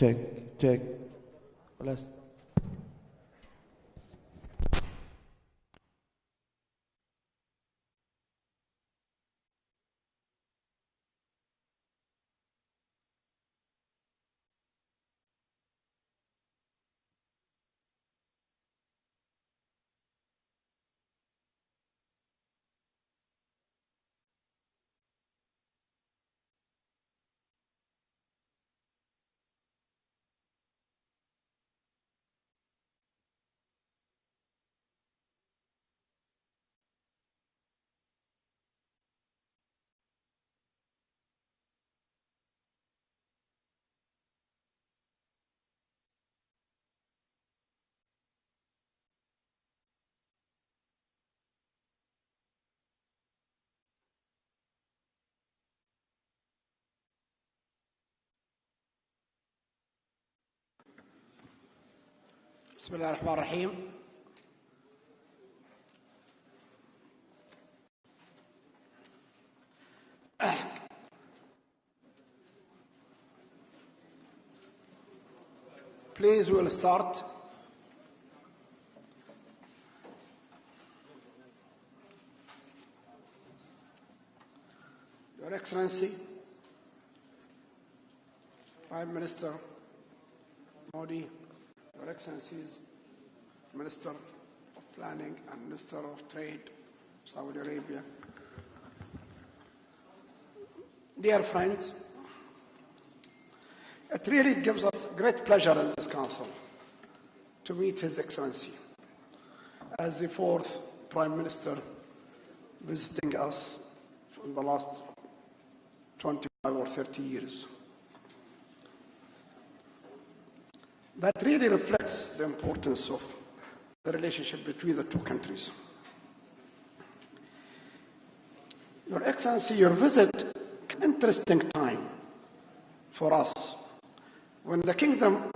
Check, check. Plus. بسم الله الرحمن الرحيم. Please, we'll start. Your Excellency, Prime Minister Modi, Your Excellencies, Minister of Planning and Minister of Trade, Saudi Arabia. Dear friends, it really gives us great pleasure in this Council to meet His Excellency as the fourth Prime Minister visiting us in the last 25 or 30 years. That really reflects the importance of the relationship between the two countries. Your Excellency, your visit is an interesting time for us when the Kingdom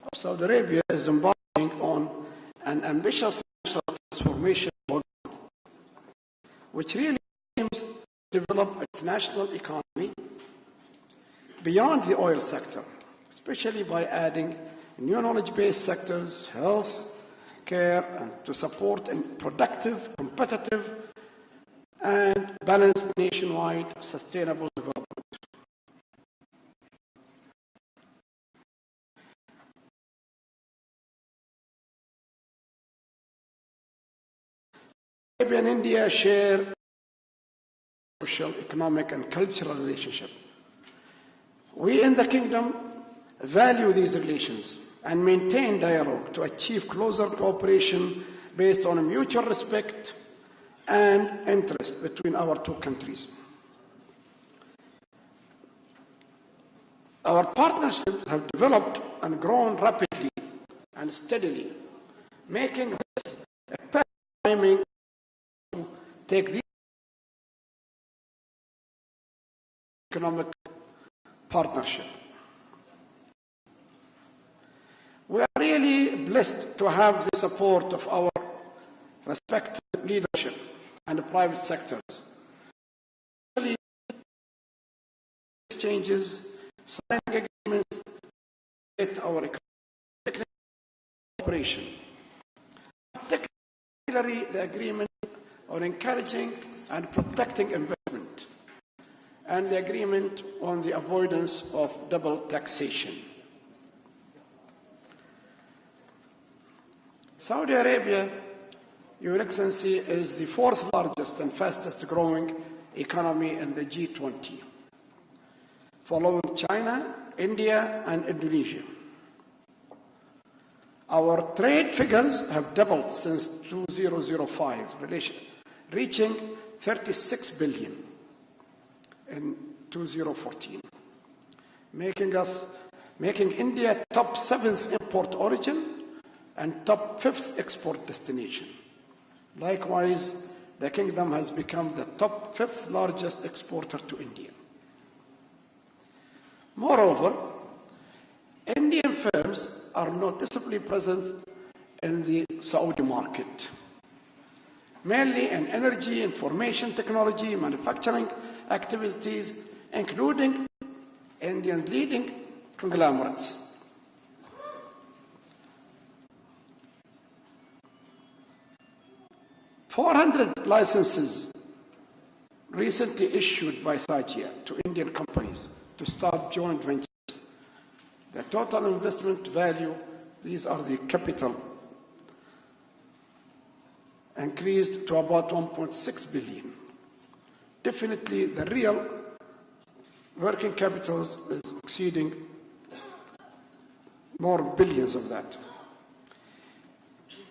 of Saudi Arabia is embarking on an ambitious national transformation program, which really aims to develop its national economy beyond the oil sector, especially by adding new knowledge-based sectors, health, care, and to support a productive, competitive, and balanced nationwide sustainable development. Arabia and India share social, economic, and cultural relationship. We in the Kingdom value these relations and maintain dialogue to achieve closer cooperation based on a mutual respect and interest between our two countries. Our partnerships have developed and grown rapidly and steadily, making this a perfect timing to take the economic partnership. We are really blessed to have the support of our respected leadership and the private sectors. Exchanges, signing agreements with our economic cooperation, particularly the agreement on encouraging and protecting investment and the agreement on the avoidance of double taxation. Saudi Arabia, Your Excellency, is the fourth largest and fastest growing economy in the G20, following China, India, and Indonesia. Our trade figures have doubled since 2005, reaching 36 billion in 2014, making India top 7th import origin and top 5th export destination. Likewise, the Kingdom has become the top 5th largest exporter to India. Moreover, Indian firms are noticeably present in the Saudi market, mainly in energy, information technology, manufacturing activities, including Indian leading conglomerates 400 licenses recently issued by SAGIA to Indian companies to start joint ventures. The total investment value, these are the capital, increased to about 1.6 billion. Definitely the real working capital is exceeding more billions of that.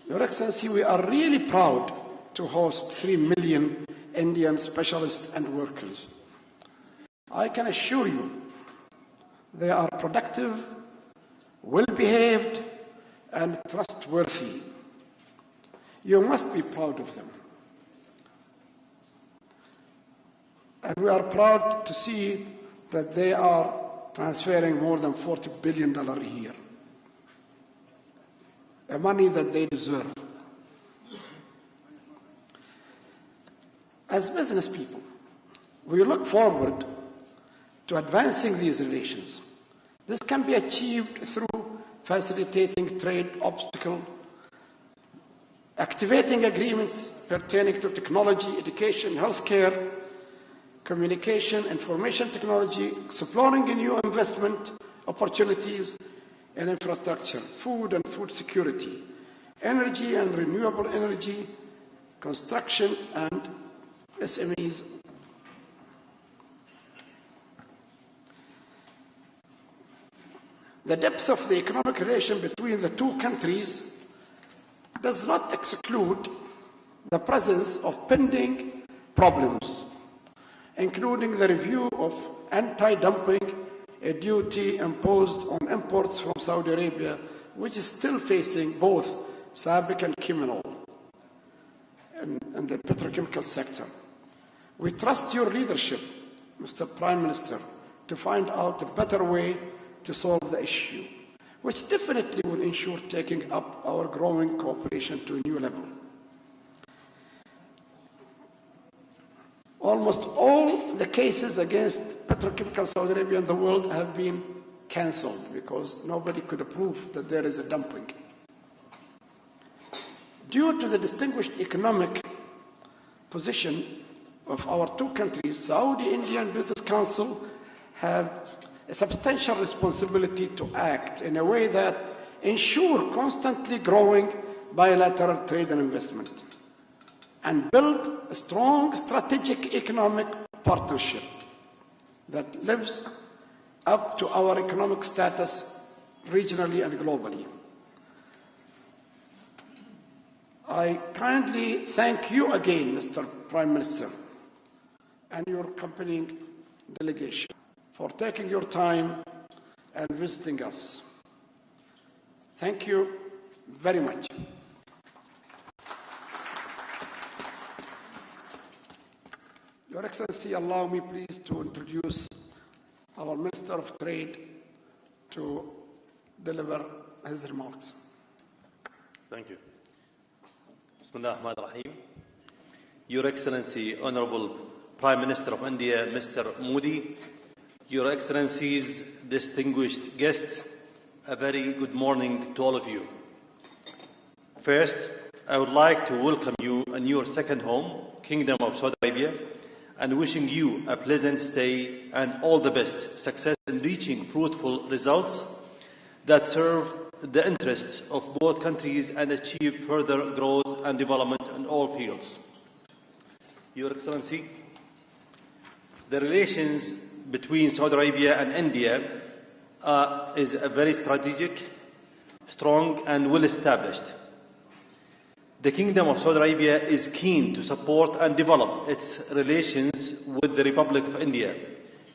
Your Excellency, we are really proud to host 3 million Indian specialists and workers. I can assure you they are productive, well-behaved, and trustworthy. You must be proud of them. And we are proud to see that they are transferring more than $40 billion a year, the money that they deserve. As business people, we look forward to advancing these relations. This can be achieved through facilitating trade obstacles, activating agreements pertaining to technology, education, healthcare, communication, information technology, exploring new investment opportunities in infrastructure, food and food security, energy and renewable energy, construction and SMEs. The depth of the economic relation between the two countries does not exclude the presence of pending problems, including the review of anti-dumping, a duty imposed on imports from Saudi Arabia, which is still facing both SABIC and Kiminol in the petrochemical sector. We trust your leadership, Mr. Prime Minister, to find out a better way to solve the issue, which definitely will ensure taking up our growing cooperation to a new level. Almost all the cases against petrochemical Saudi Arabia in the world have been cancelled because nobody could prove that there is a dumping. Due to the distinguished economic position of our two countries, Saudi-Indian Business Council has a substantial responsibility to act in a way that ensure constantly growing bilateral trade and investment and build a strong strategic economic partnership that lives up to our economic status regionally and globally. I kindly thank you again, Mr. Prime Minister, and your accompanying delegation for taking your time and visiting us. Thank you very much. Your Excellency, allow me please to introduce our Minister of Trade to deliver his remarks. Thank you. Bismillah ar-Rahman ar-Rahim. Your Excellency, Honorable Prime Minister of India, Mr. Modi, Your Excellencies, distinguished guests, a very good morning to all of you. First, I would like to welcome you in your second home, Kingdom of Saudi Arabia, and wishing you a pleasant stay and all the best success in reaching fruitful results that serve the interests of both countries and achieve further growth and development in all fields. Your Excellency, the relations between Saudi Arabia and India is a very strategic, strong and well established. The Kingdom of Saudi Arabia is keen to support and develop its relations with the Republic of India.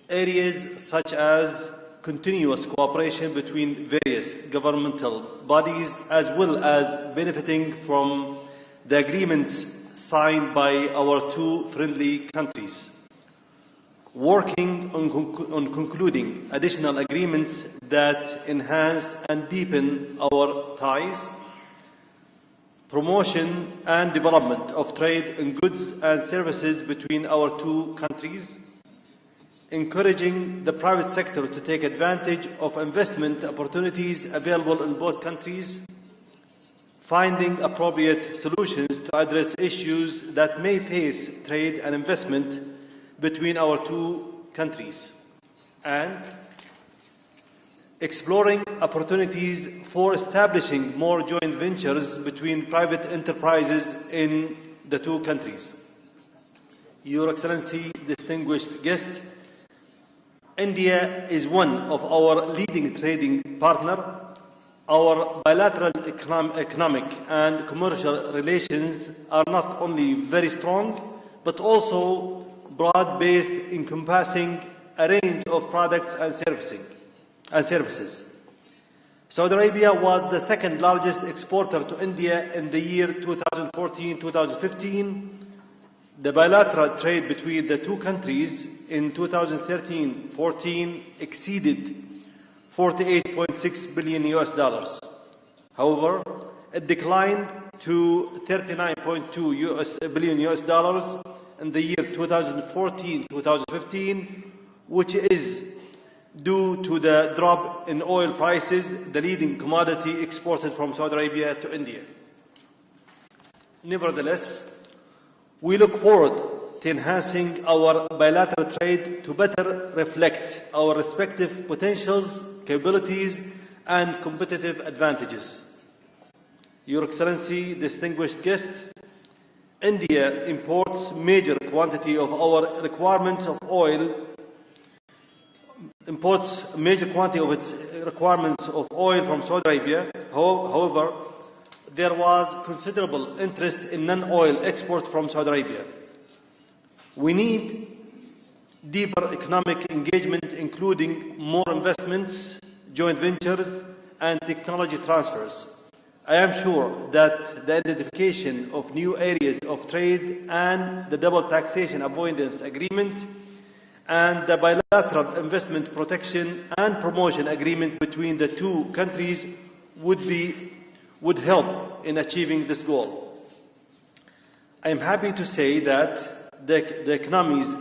Areas such as continuous cooperation between various governmental bodies, as well as benefiting from the agreements signed by our two friendly countries. Working on concluding additional agreements that enhance and deepen our ties, promotion and development of trade in goods and services between our two countries, encouraging the private sector to take advantage of investment opportunities available in both countries, finding appropriate solutions to address issues that may face trade and investment between our two countries, and exploring opportunities for establishing more joint ventures between private enterprises in the two countries. Your Excellency, distinguished guest, India is one of our leading trading partners. Our bilateral economic and commercial relations are not only very strong, but also broad-based, encompassing a range of products and services. Saudi Arabia was the second largest exporter to India in the year 2014-2015. The bilateral trade between the two countries in 2013-14 exceeded $48.6 billion US. However, it declined to $39.2 billion US in the year 2014-2015, which is due to the drop in oil prices, the leading commodity exported from Saudi Arabia to India. Nevertheless, we look forward to enhancing our bilateral trade to better reflect our respective potentials, capabilities, and competitive advantages. Your Excellency, distinguished guest, India imports major quantity of our requirements of oil, from Saudi Arabia. However, there was considerable interest in non-oil export from Saudi Arabia. We need deeper economic engagement, including more investments, joint ventures, and technology transfers. I am sure that the identification of new areas of trade and the double taxation avoidance agreement and the bilateral investment protection and promotion agreement between the two countries would help in achieving this goal. I am happy to say that the economies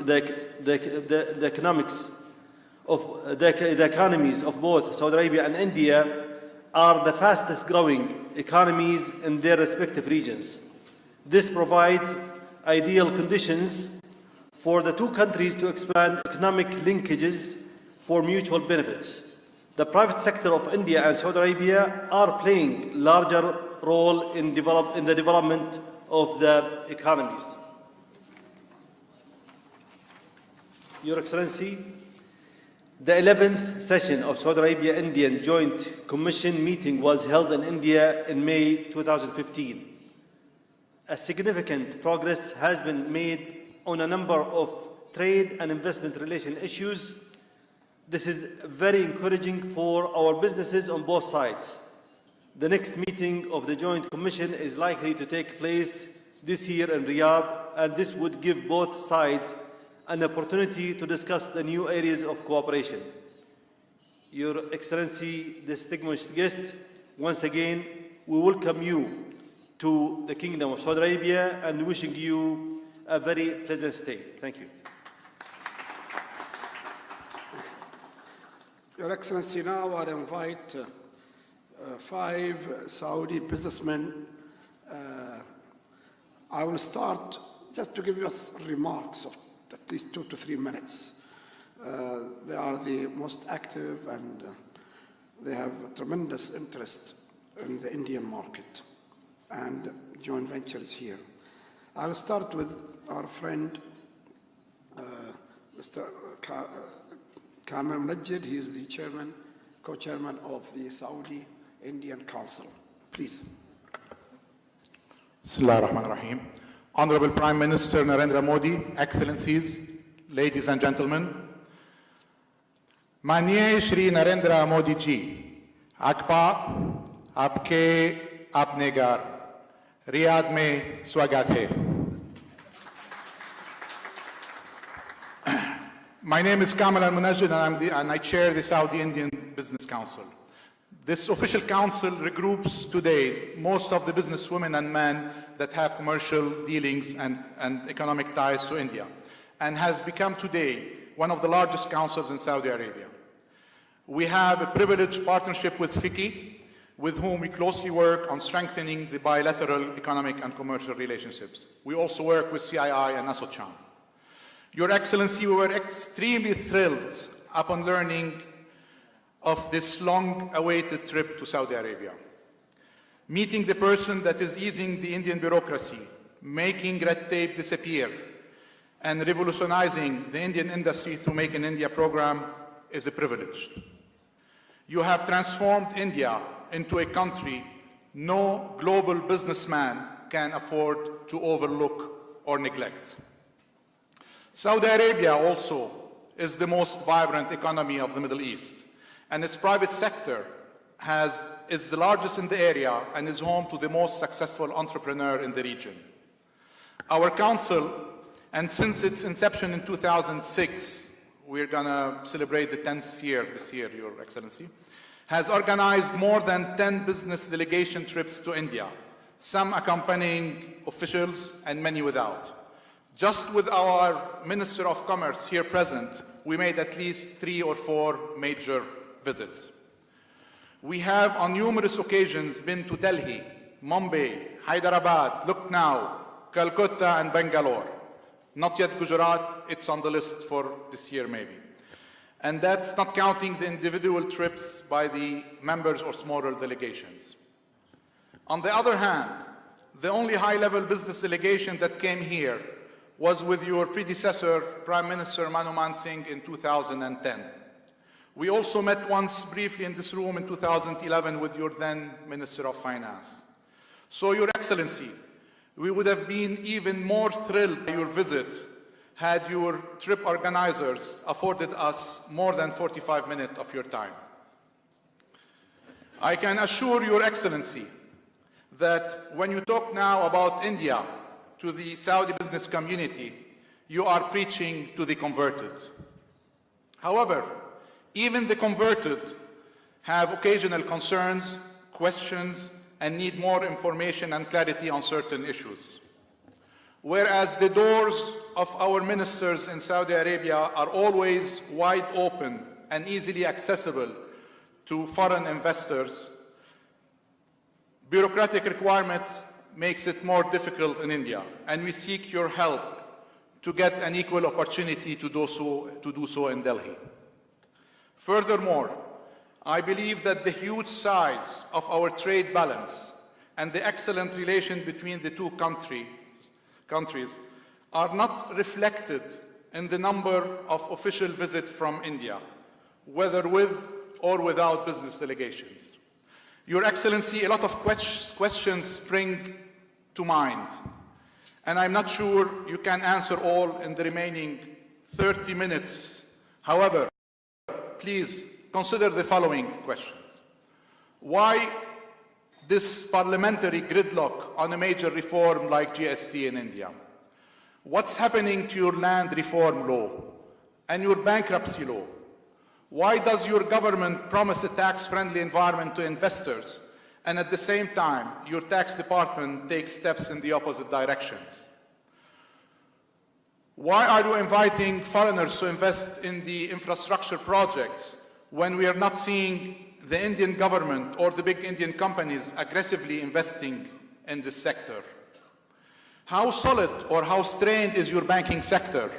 of both Saudi Arabia and India are the fastest growing economies in their respective regions. This provides ideal conditions for the two countries to expand economic linkages for mutual benefits. The private sector of India and Saudi Arabia are playing a larger role in the development of the economies. Your Excellency, the 11th session of Saudi Arabia-Indian Joint Commission meeting was held in India in May 2015. A significant progress has been made on a number of trade and investment relation issues. This is very encouraging for our businesses on both sides. The next meeting of the Joint Commission is likely to take place this year in Riyadh, and this would give both sides an opportunity to discuss the new areas of cooperation. Your Excellency, distinguished guest, once again, we welcome you to the Kingdom of Saudi Arabia and wishing you a very pleasant stay. Thank you. Your Excellency, now I invite 5 Saudi businessmen. I will start just to give us remarks of at least 2 to 3 minutes. They are the most active and they have tremendous interest in the Indian market and joint ventures here. I'll start with our friend, Mr. Kamil Najid. He is the chairman, co-chairman of the Saudi Indian Council. Please. Bismillah ar-Rahman ar-Rahim. Honorable Prime Minister Narendra Modi, Excellencies, ladies and gentlemen, माननीय श्री नरेंद्र मोदी जी, आपका आपके अपने घर Riyadh में स्वागत है. My name is Kamil Al-Munajjid and I chair the Saudi Indian Business Council. This official council regroups today most of the businesswomen and men that have commercial dealings and economic ties to India, and has become today one of the largest councils in Saudi Arabia. We have a privileged partnership with FICCI, with whom we closely work on strengthening the bilateral economic and commercial relationships. We also work with CII and ASOCHAM. Your Excellency, we were extremely thrilled upon learning of this long-awaited trip to Saudi Arabia. Meeting the person that is easing the Indian bureaucracy, making red tape disappear, and revolutionizing the Indian industry through Make in India program is a privilege. You have transformed India into a country no global businessman can afford to overlook or neglect. Saudi Arabia also is the most vibrant economy of the Middle East, and its private sector is the largest in the area and is home to the most successful entrepreneur in the region. Our council, and since its inception in 2006, we're going to celebrate the 10th year this year, Your Excellency, has organized more than 10 business delegation trips to India, some accompanying officials and many without. Just with our Minister of Commerce here present, we made at least 3 or 4 major visits. We have on numerous occasions been to Delhi, Mumbai, Hyderabad, Lucknow, Calcutta and Bangalore. Not yet Gujarat, it's on the list for this year maybe. And that's not counting the individual trips by the members or smaller delegations. On the other hand, the only high-level business delegation that came here was with your predecessor, Prime Minister Manmohan Singh, in 2010. We also met once briefly in this room in 2011 with your then Minister of Finance. So, Your Excellency, we would have been even more thrilled by your visit had your trip organizers afforded us more than 45 minutes of your time. I can assure Your Excellency that when you talk now about India to the Saudi business community, you are preaching to the converted. However, even the converted have occasional concerns, questions, and need more information and clarity on certain issues. Whereas the doors of our ministers in Saudi Arabia are always wide open and easily accessible to foreign investors, bureaucratic requirements makes it more difficult in India, and we seek your help to get an equal opportunity to do so in Delhi. Furthermore, I believe that the huge size of our trade balance and the excellent relation between the two countries are not reflected in the number of official visits from India, whether with or without business delegations. Your Excellency, a lot of questions spring to mind, and I'm not sure you can answer all in the remaining 30 minutes. However, please consider the following questions. Why this parliamentary gridlock on a major reform like GST in India? What's happening to your land reform law and your bankruptcy law? Why does your government promise a tax-friendly environment to investors and at the same time your tax department takes steps in the opposite directions? Why are you inviting foreigners to invest in the infrastructure projects when we are not seeing the Indian government or the big Indian companies aggressively investing in this sector? How solid or how strained is your banking sector?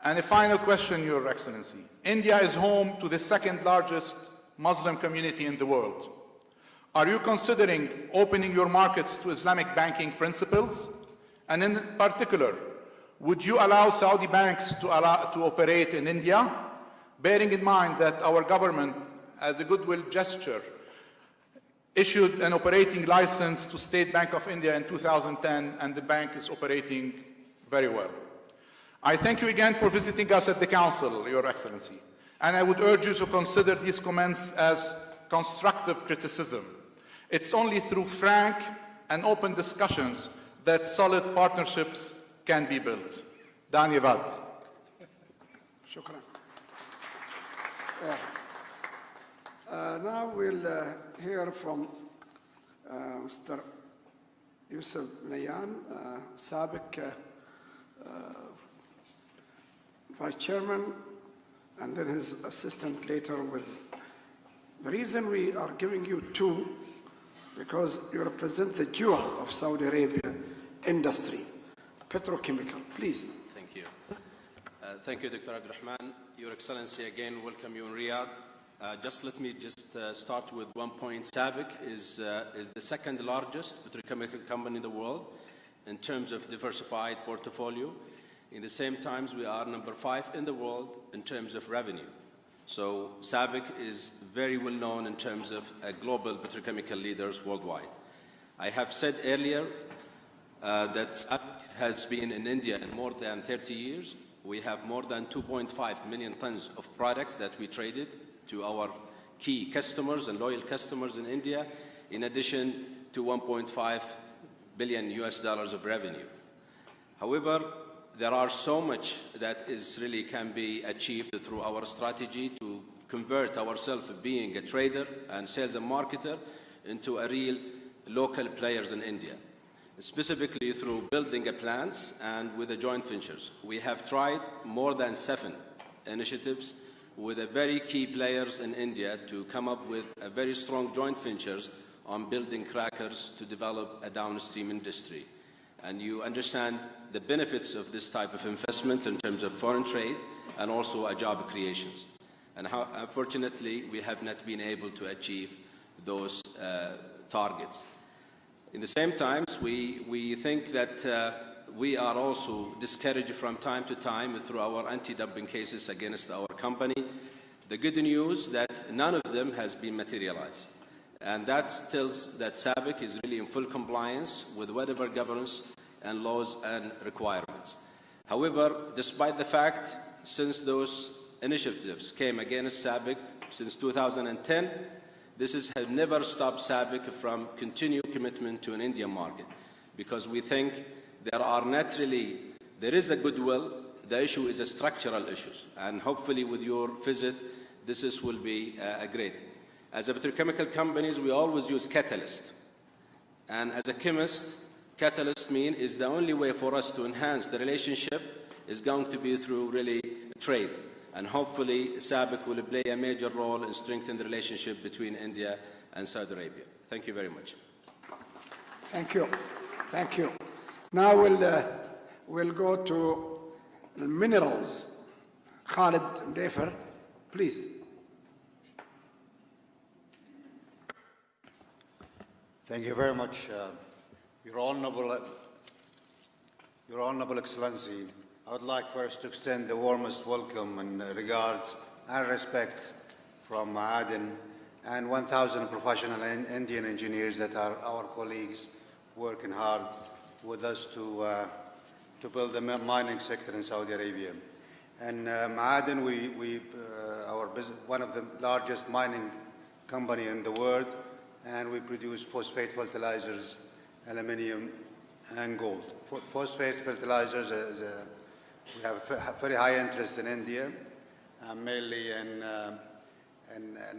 And a final question, Your Excellency. India is home to the second largest Muslim community in the world. Are you considering opening your markets to Islamic banking principles? And in particular, would you allow Saudi banks to operate in India, bearing in mind that our government, as a goodwill gesture, issued an operating license to State Bank of India in 2010, and the bank is operating very well. I thank you again for visiting us at the Council, Your Excellency, and I would urge you to consider these comments as constructive criticism. It's only through frank and open discussions that solid partnerships can be built. Dhanyavad. Shukran. Now we'll hear from Mr. Yusuf Nayan, Sabiq Vice Chairman, and then his assistant later with The reason we are giving you two, because you represent the jewel of Saudi Arabia industry, petrochemical. Please. Thank you. Thank you, Dr. Abdurrahman. Your Excellency, again, welcome you in Riyadh. Let me start with one point. SABIC is the second largest petrochemical company in the world in terms of diversified portfolio. In the same time, we are number 5 in the world in terms of revenue. So SABIC is very well known in terms of global petrochemical leaders worldwide. I have said earlier that SABIC has been in India in more than 30 years. We have more than 2.5 million tons of products that we traded to our key customers and loyal customers in India, in addition to $1.5 billion of revenue. However, there are so much that is really can be achieved through our strategy to convert ourselves being a trader and sales and marketer into a real local players in India, specifically through building a plants and with the joint ventures. We have tried more than 7 initiatives with the very key players in India to come up with a very strong joint ventures on building crackers to develop a downstream industry. And you understand the benefits of this type of investment in terms of foreign trade and also a job creations. And how, unfortunately, we have not been able to achieve those targets. In the same time, we think that we are also discouraged from time to time through our anti-dumping cases against our company. The good news that none of them has been materialized. And that tells that SABIC is really in full compliance with whatever governance and laws and requirements. However, despite the fact, since those initiatives came against SABIC since 2010, this has never stopped SABIC from continued commitment to an Indian market, because we think there is a goodwill. The issue is a structural issues, and hopefully with your visit, this will be great. As a petrochemical companies, we always use catalyst, and as a chemist, catalyst is the only way for us to enhance the relationship is going to be through really trade, and hopefully SABIC will play a major role in strengthening the relationship between India and Saudi Arabia. Thank you very much. Thank you. Thank you. Now we'll go to minerals. Khalid Mdefer, please. Thank you very much, Your Honourable Excellency. I would like first to extend the warmest welcome and regards and respect from Aden and 1,000 professional Indian engineers that are our colleagues working hard with us to build the mining sector in Saudi Arabia. And Aden, our business, one of the largest mining company in the world, and we produce phosphate fertilizers, aluminium, and gold. Phosphate fertilizers, we have a very high interest in India, mainly in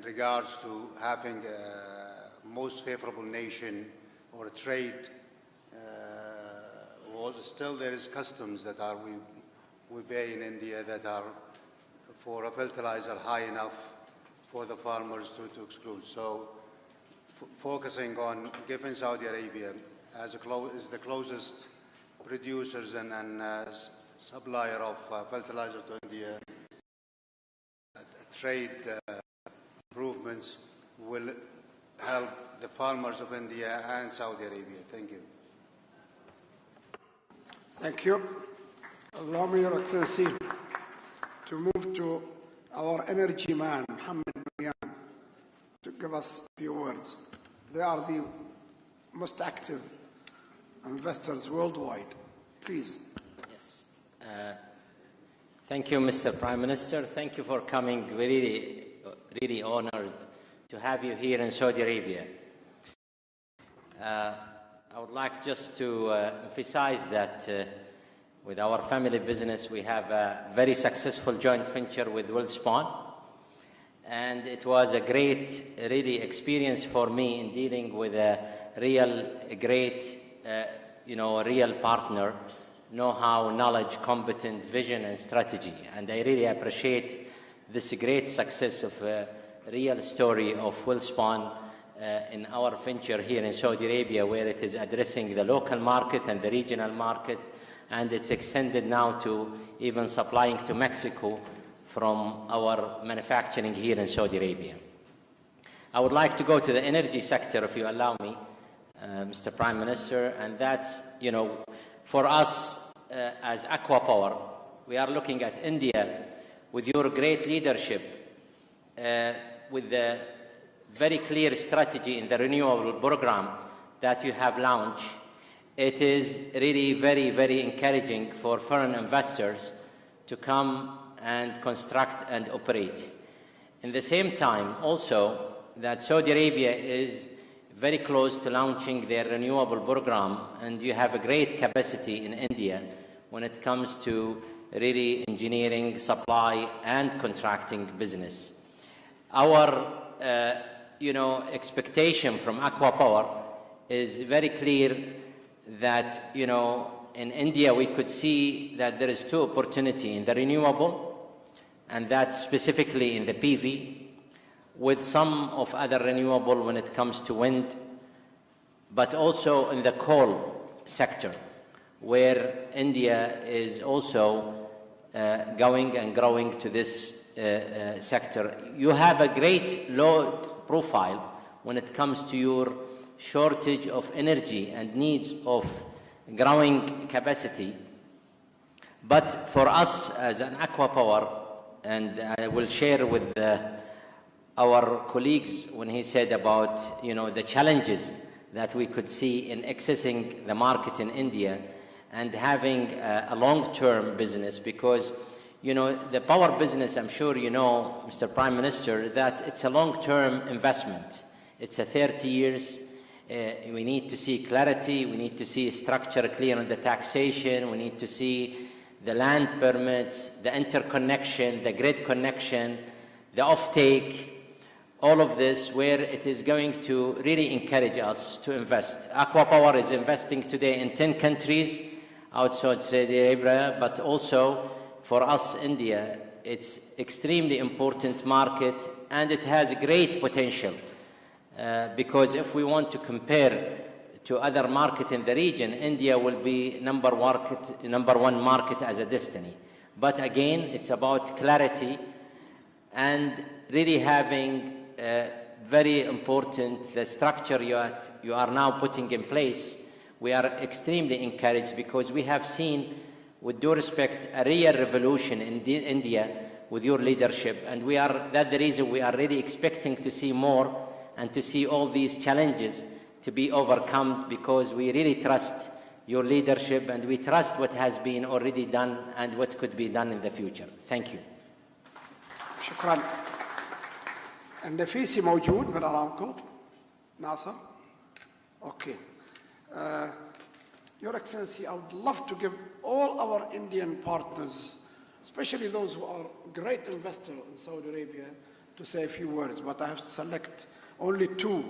regards to having a most favorable nation or a trade. Still there is customs that we pay in India that are for a fertilizer high enough for the farmers to exclude. So focusing on giving Saudi Arabia as the closest producers and supplier of fertilizer to India, trade improvements will help the farmers of India and Saudi Arabia. Thank you. Thank you. Allow me, Your Excellency, to move to our energy man, Mohammed Marian, to give us a few words. They are the most active investors worldwide. Please. Yes. Thank you, Mr. Prime Minister. Thank you for coming. We're really honored to have you here in Saudi Arabia. I would like just to emphasize that with our family business, we have a very successful joint venture with Welspun. And it was a great, really, experience for me in dealing with a real great, real partner, know-how, knowledge, competent, vision, and strategy. And I really appreciate this great success of real story of WellSpawn in our venture here in Saudi Arabia, where it is addressing the local market and the regional market, and it's extended now to even supplying to Mexico from our manufacturing here in Saudi Arabia. I would like to go to the energy sector, if you allow me, Mr. Prime Minister, and that's, for us as Aqua Power, we are looking at India with your great leadership, with the very clear strategy in the renewable program that you have launched. It is really very, very encouraging for foreign investors to come and construct and operate. In the same time, also, that Saudi Arabia is very close to launching their renewable program, and you have a great capacity in India when it comes to really engineering, supply, and contracting business. Our expectation from Aqua Power is very clear that, in India we could see that there is two opportunities in the renewable, and that's specifically in the PV, with some of other renewable when it comes to wind, but also in the coal sector, where India is also going and growing to this sector. You have a great load profile when it comes to your shortage of energy and needs of growing capacity. But for us as an Aqua Power, and I will share with our colleagues when he said about the challenges that we could see in accessing the market in India and having a long-term business, because the power business, I'm sure you know, Mr. Prime Minister, that it's a long-term investment. It's a 30 years. We need to see clarity. We need to see structure clear on the taxation. We need to see the land permits, the interconnection, the grid connection, the offtake, all of this, where it is going to really encourage us to invest. Aqua Power is investing today in 10 countries outside Saudi Arabia, but also for us, India, it's extremely important market, and it has great potential. Because if we want to compare to other markets in the region, India will be number one market as a destiny. But again, it's about clarity and really having very important the structure you are now putting in place. We are extremely encouraged because we have seen, with due respect, a real revolution in India with your leadership, and that's the reason we are really expecting to see more and to see all these challenges to be overcome, because we really trust your leadership and we trust what has been already done and what could be done in the future. Thank you. شكرا. النفيسي موجود من أرامكو؟ ناصر؟ Okay. Your Excellency, I would love to give all our Indian partners, especially those who are great investors in Saudi Arabia, to say a few words, but I have to select only two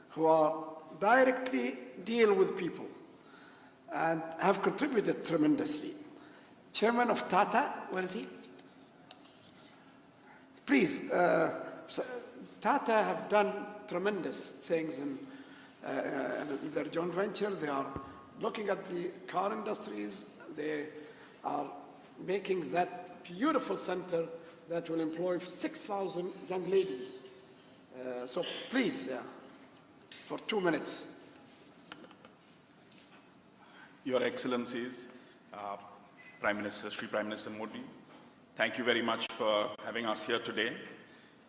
who are directly deal with people and have contributed tremendously. Chairman of Tata, where is he? Please, Tata have done tremendous things in their joint venture. They are looking at the car industries. They are making that beautiful center that will employ 6,000 young ladies. So please, for 2 minutes. Your Excellencies, Prime Minister, Shri Prime Minister Modi, thank you very much for having us here today.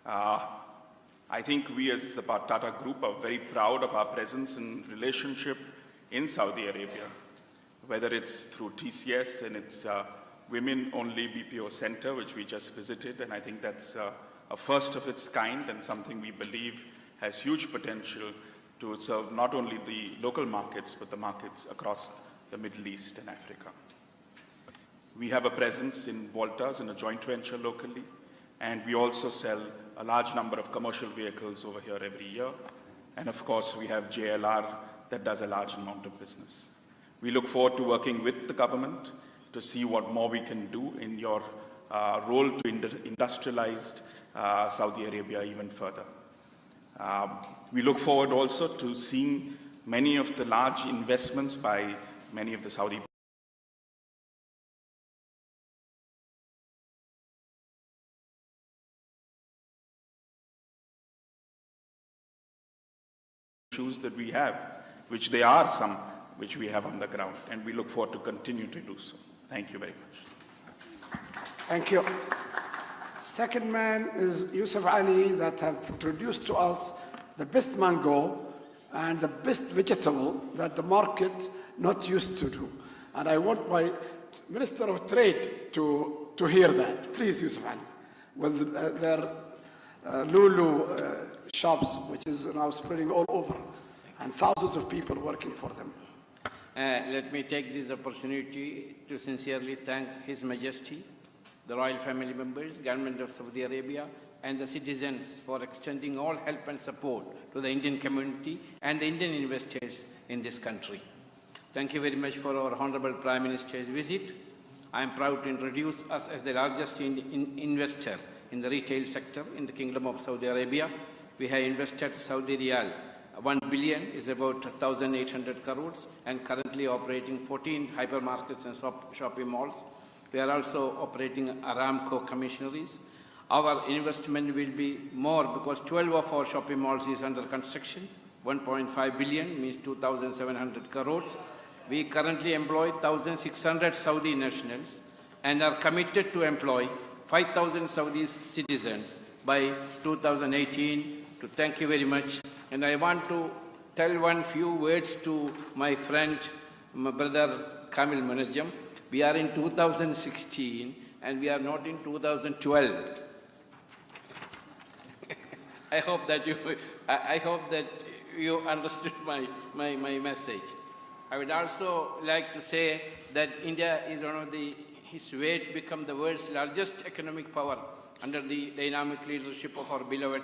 I think we as the Tata Group are very proud of our presence and relationship in Saudi Arabia, whether it's through TCS and its women-only BPO center, which we just visited, and I think that's a first of its kind and something we believe has huge potential to serve not only the local markets, but the markets across the Middle East and Africa. We have a presence in Voltas in a joint venture locally, and we also sell a large number of commercial vehicles over here every year. And of course, we have JLR that does a large amount of business. We look forward to working with the government to see what more we can do in your role to industrialize Saudi Arabia even further. We look forward also to seeing many of the large investments by many of the Saudi issues that we have, which there are some which we have on the ground, and we look forward to continue to do so. Thank you very much. Thank you. Second man is Yusuf Ali, that have introduced to us the best mango and the best vegetable that the market not used to do. And I want my Minister of Trade to hear that. Please, Yusuf Ali, with their Lulu shops, which is now spreading all over, and thousands of people working for them. Let me take this opportunity to sincerely thank His Majesty, the royal family members, government of Saudi Arabia, and the citizens for extending all help and support to the Indian community and the Indian investors in this country. Thank you very much for our Honorable Prime Minister's visit. I am proud to introduce us as the largest investor in the retail sector in the Kingdom of Saudi Arabia. We have invested Saudi Riyal 1 billion, is about 1,800 crores, and currently operating 14 hypermarkets and shopping malls. We are also operating Aramco commissionaries. Our investment will be more because 12 of our shopping malls is under construction. 1.5 billion means 2,700 crores. We currently employ 1,600 Saudi nationals and are committed to employ 5,000 Saudi citizens by 2018. To thank you very much. And I want to tell one few words to my friend, my brother Kamil Munajjam. We are in 2016 and we are not in 2012. I hope that you understood my message. I would also like to say that India is one of its way to become the world's largest economic power under the dynamic leadership of our beloved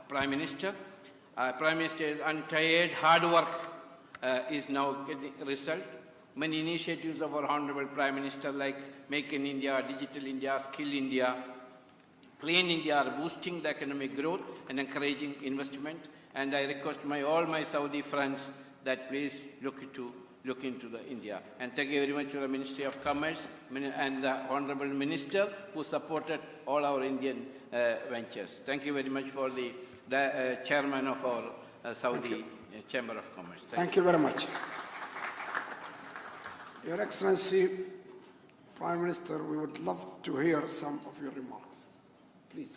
Prime Minister. Prime Minister's untired hard work is now getting result. Many initiatives of our Honorable Prime Minister like Make in India, Digital India, Skill India, Clean India are boosting the economic growth and encouraging investment. And I request all my Saudi friends that please look into the India. And thank you very much to the Ministry of Commerce and the Honorable Minister who supported all our Indian ventures. Thank you very much for the chairman of our Saudi Chamber of Commerce. Thank you very much. Your Excellency, Prime Minister, we would love to hear some of your remarks. Please.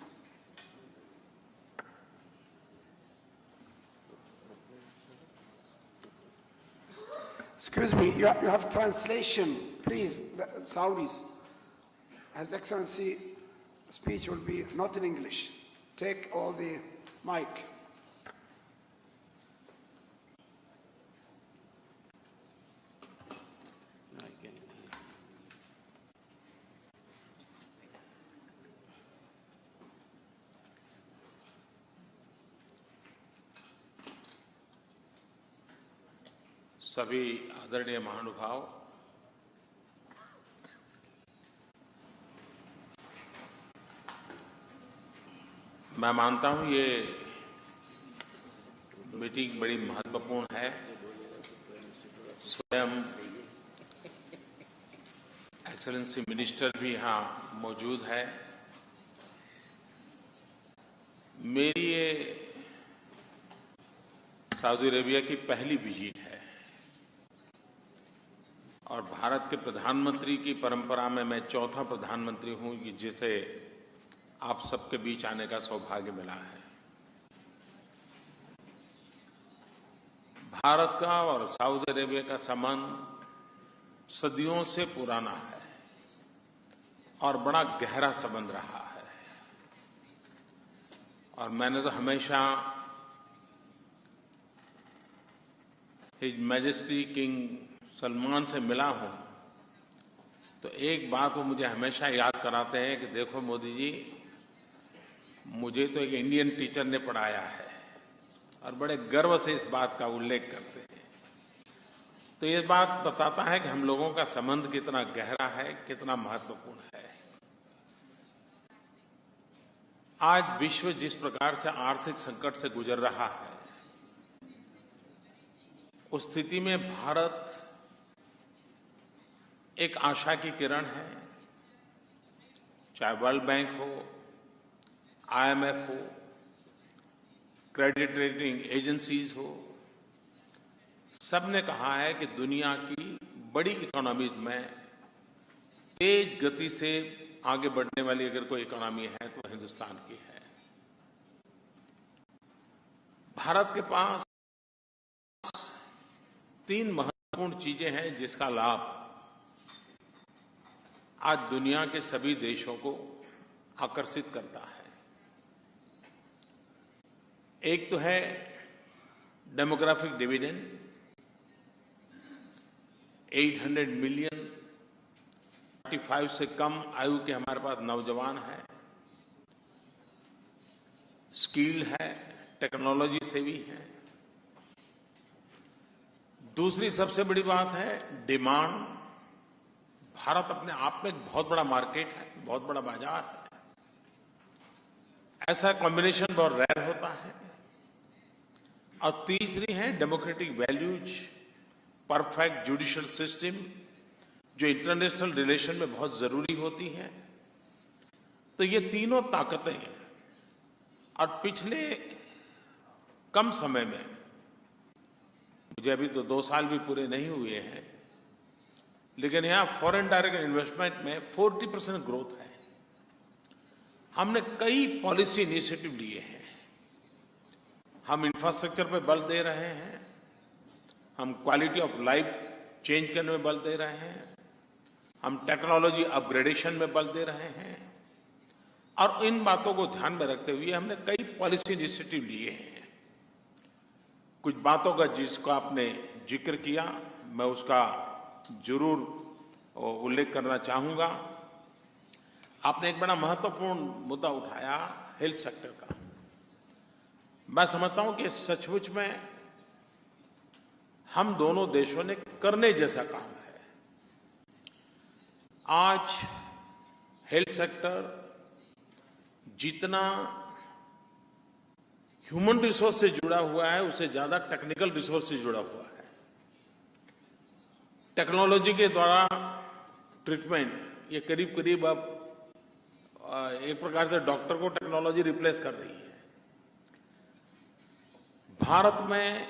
Excuse me, you have translation, please, the Saudis. His Excellency, speech will be not in English. Take all the mic. सभी आदरणीय महानुभाव, मैं मानता हूं ये meeting बड़ी महत्वपूर्ण है। स्वयं एक्सेलेंसी मिनिस्टर भी यहां मौजूद है। मेरी ये सऊदी अरेबिया की पहली विजिट है और भारत के प्रधानमंत्री की परंपरा में मैं चौथा प्रधानमंत्री हूं जिसे आप सबके बीच आने का सौभाग्य मिला है। भारत का और सऊदी अरेबिया का संबंध सदियों से पुराना है और बड़ा गहरा संबंध रहा है। और मैंने तो हमेशा हिज मैजेस्टी किंग सलमान से मिला हूं तो एक बात वो मुझे हमेशा याद कराते हैं कि देखो मोदी जी, मुझे तो एक इंडियन टीचर ने पढ़ाया है, और बड़े गर्व से इस बात का उल्लेख करते हैं। तो ये बात बताता है कि हम लोगों का संबंध कितना गहरा है, कितना महत्वपूर्ण है। आज विश्व जिस प्रकार से आर्थिक संकट से गुजर रहा है, उस स्थिति में भारत एक आशा की किरण है। चाहे वर्ल्ड बैंक हो, IMF हो, क्रेडिट रेटिंग एजेंसीज हो, सबने कहा है कि दुनिया की बड़ी इकोनॉमीज में तेज गति से आगे बढ़ने वाली अगर कोई इकोनॉमी है तो हिंदुस्तान की है। भारत के पास 3 महत्वपूर्ण चीजें हैं जिसका लाभ आज दुनिया के सभी देशों को आकर्षित करता है। एक तो है डेमोग्राफिक डिविडेंड, 800 मिलियन 45 से कम आयु के हमारे पास नौजवान हैं, स्किल्ड है, टेक्नोलॉजी से भी है। दूसरी सबसे बड़ी बात है डिमांड। भारत अपने आप में एक बहुत बड़ा मार्केट है, बहुत बड़ा बाजार है। ऐसा कॉम्बिनेशन बहुत रेयर होता है। और तीसरी है democratic values, perfect judicial system, जो इंटरनेशनल रिलेशन में बहुत जरूरी होती है। तो ये तीनों ताकतें, और पिछले कम समय में, मुझे अभी तो 2 साल भी पूरे नहीं हुए हैं, लेकिन यहां फॉरेन डायरेक्ट इन्वेस्टमेंट में 40% ग्रोथ है। हमने कई पॉलिसी इनिशिएटिव लिए हैं। हम इंफ्रास्ट्रक्चर पे बल दे रहे हैं, हम क्वालिटी ऑफ लाइफ चेंज करने में बल दे रहे हैं, हम टेक्नोलॉजी अपग्रेडेशन में बल दे रहे हैं। और इन बातों को ध्यान में रखते हुए हमने कई पॉलिसी इनिशिएटिव लिए हैं। कुछ बातों का जिसको आपने जिक्र किया, मैं उसका जरूर उल्लेख करना चाहूंगा। आपने एक बड़ा महत्वपूर्ण मुद्दा उठाया, हेल्थ सेक्टर का। मैं समझता हूं कि सचमुच में हम दोनों देशों ने करने जैसा काम है। आज हेल्थ सेक्टर जितना ह्यूमन रिसोर्स से जुड़ा हुआ है, उससे ज्यादा टेक्निकल रिसोर्स से जुड़ा हुआ है। टेक्नोलॉजी के द्वारा ट्रीटमेंट, ये करीब करीब अब एक प्रकार से डॉक्टर को टेक्नोलॉजी रिप्लेस कर रही है। भारत में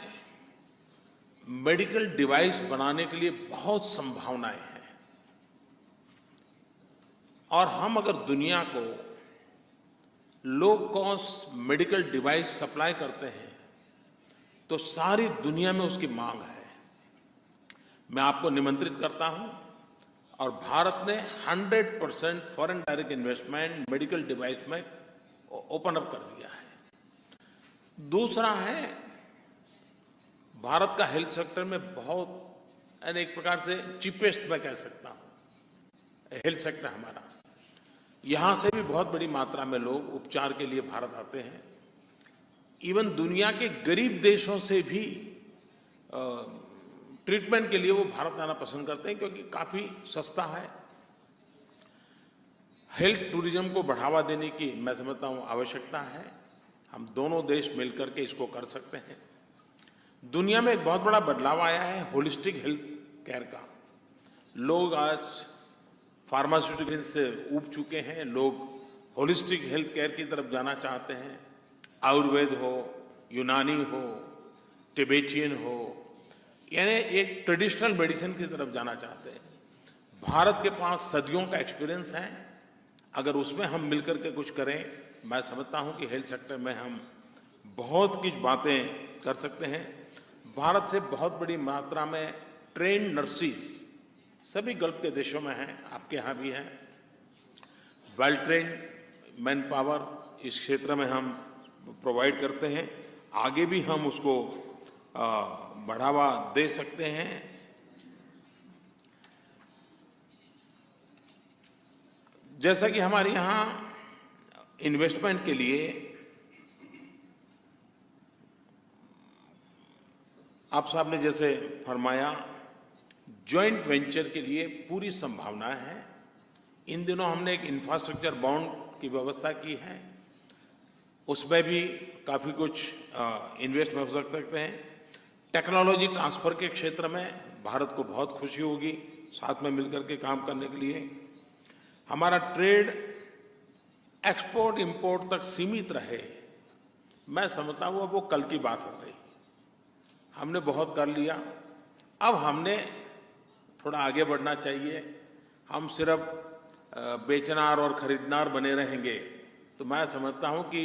मेडिकल डिवाइस बनाने के लिए बहुत संभावनाएं हैं। और हम अगर दुनिया को low cost medical device supply करते हैं तो सारी दुनिया में उसकी मांग है। मैं आपको निमंत्रित करता हूं, और भारत ने 100% foreign direct investment medical device में ओपन अप कर दिया है। दूसरा है, भारत का हेल्थ सेक्टर में बहुत, यानी एक प्रकार से चीपेस्ट मैं कह सकता हूं हेल्थ सेक्टर हमारा। यहां से भी बहुत बड़ी मात्रा में लोग उपचार के लिए भारत आते हैं। इवन दुनिया के गरीब देशों से भी ट्रीटमेंट के लिए वो भारत आना पसंद करते हैं, क्योंकि काफी सस्ता है। हेल्थ टूरिज्म को बढ़ावा देने की मैं समझता हूं आवश्यकता है। हम दोनों देश मिलकर के इसको कर सकते हैं। दुनिया में एक बहुत बड़ा बदलाव आया है होलिस्टिक हेल्थ केयर का। लोग आज फार्मास्यूटिकल से ऊब चुके हैं, लोग होलिस्टिक हेल्थ केयर की तरफ जाना चाहते हैं। आयुर्वेद हो, यूनानी हो, टिबेटियन हो, यानी एक ट्रेडिशनल मेडिसिन की तरफ जाना चाहते हैं। भारत के पास सदियों का एक्सपीरियंस है। अगर उसमें हम मिलकर के कुछ करें, मैं समझता हूं कि हेल्थ सेक्टर में हम बहुत कुछ बातें कर सकते हैं। भारत से बहुत बड़ी मात्रा में ट्रेन नर्सिस सभी गल्फ के देशों में हैं, आपके यहाँ भी हैं। वेल ट्रेन्ड मैन पावर इस क्षेत्र में हम प्रोवाइड करते हैं। आगे भी हम उसको बढ़ावा दे सकते हैं। जैसा कि हमारे यहाँ इन्वेस्टमेंट के लिए आप साहब ने जैसे फरमाया, जॉइंट वेंचर के लिए पूरी संभावना है। इन दिनों हमने एक इंफ्रास्ट्रक्चर बॉन्ड की व्यवस्था की है। उसमें भी काफ़ी कुछ इन्वेस्ट हो सकते हैं। टेक्नोलॉजी ट्रांसफ़र के क्षेत्र में भारत को बहुत खुशी होगी साथ में मिलकर के काम करने के लिए। हमारा ट्रेड एक्सपोर्ट इंपोर्ट तक सीमित रहे, मैं समझता हूँ अब वो कल की बात हो गई। हमने बहुत कर लिया, अब हमने थोड़ा आगे बढ़ना चाहिए। हम सिर्फ बेचनार और खरीदनार बने रहेंगे तो मैं समझता हूँ कि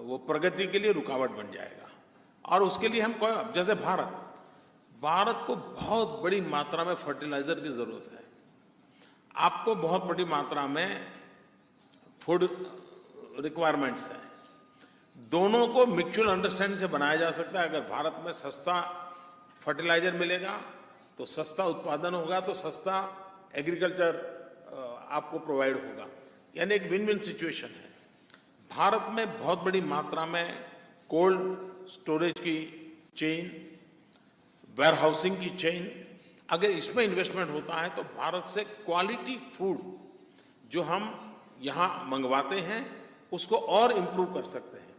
वो प्रगति के लिए रुकावट बन जाएगा। और उसके लिए हम जैसे भारत को बहुत बड़ी मात्रा में फर्टिलाइजर की जरूरत है, आपको बहुत बड़ी मात्रा में फूड रिक्वायरमेंट्स है। दोनों को म्यूचुअल अंडरस्टैंडिंग से बनाया जा सकता है। अगर भारत में सस्ता फर्टिलाइजर मिलेगा तो सस्ता उत्पादन होगा, तो सस्ता एग्रीकल्चर आपको प्रोवाइड होगा, यानी एक विन विन सिचुएशन है। भारत में बहुत बड़ी मात्रा में कोल्ड स्टोरेज की चेन, वेयर हाउसिंग की चेन, अगर इसमें इन्वेस्टमेंट होता है तो भारत से क्वालिटी फूड जो हम यहाँ मंगवाते हैं उसको और इम्प्रूव कर सकते हैं।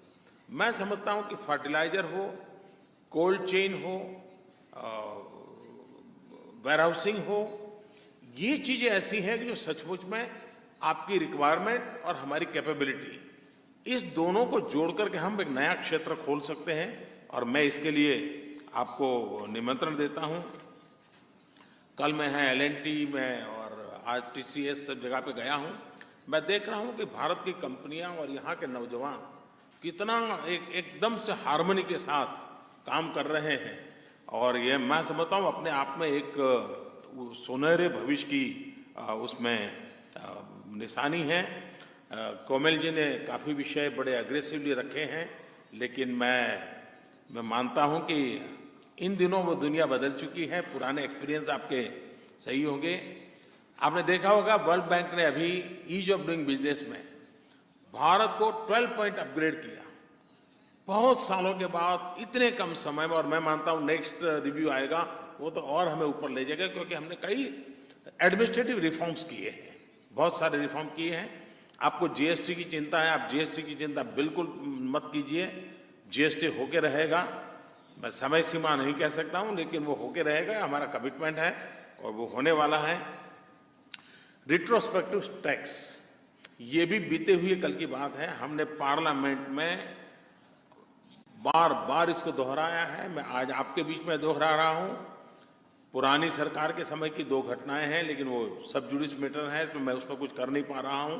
मैं समझता हूँ कि फर्टिलाइजर हो, कोल्ड चेन हो, वेयर हाउसिंग हो, ये चीजें ऐसी हैं कि जो सचमुच में आपकी रिक्वायरमेंट और हमारी कैपेबिलिटी, इस दोनों को जोड़ करके हम एक नया क्षेत्र खोल सकते हैं। और मैं इसके लिए आपको निमंत्रण देता हूं। कल मैं LNT में और आज TCS सब जगह पे गया हूं। मैं देख रहा हूं कि भारत की कंपनियां और यहाँ के नौजवान कितना एकदम से हार्मनी के साथ काम कर रहे हैं। और ये मैं समझता हूं अपने आप में एक सुनहरे भविष्य की उसमें निशानी है। कोमल जी ने काफ़ी विषय बड़े अग्रेसिवली रखे हैं, लेकिन मैं मानता हूं कि इन दिनों वो दुनिया बदल चुकी है। पुराने एक्सपीरियंस आपके सही होंगे। आपने देखा होगा वर्ल्ड बैंक ने अभी ईज ऑफ डूइंग बिजनेस में भारत को 12 पॉइंट अपग्रेड किया, बहुत सालों के बाद इतने कम समय में। और मैं मानता हूं नेक्स्ट रिव्यू आएगा वो तो और हमें ऊपर ले जाएगा, क्योंकि हमने कई एडमिनिस्ट्रेटिव रिफॉर्म्स किए हैं, बहुत सारे रिफॉर्म किए हैं। आपको GST की चिंता है, आप GST की चिंता बिल्कुल मत कीजिए। GST होके रहेगा, मैं समय सीमा नहीं कह सकता हूं, लेकिन वो होके रहेगा, हमारा कमिटमेंट है और वो होने वाला है। रिट्रोस्पेक्टिव टैक्स, ये भी बीते हुए कल की बात है। हमने पार्लियामेंट में बार बार इसको दोहराया है, मैं आज आपके बीच में दोहरा रहा हूं। पुरानी सरकार के समय की 2 घटनाएं हैं, लेकिन वो सब जुडिस मैटर है, तो मैं उसमें कुछ कर नहीं पा रहा हूं।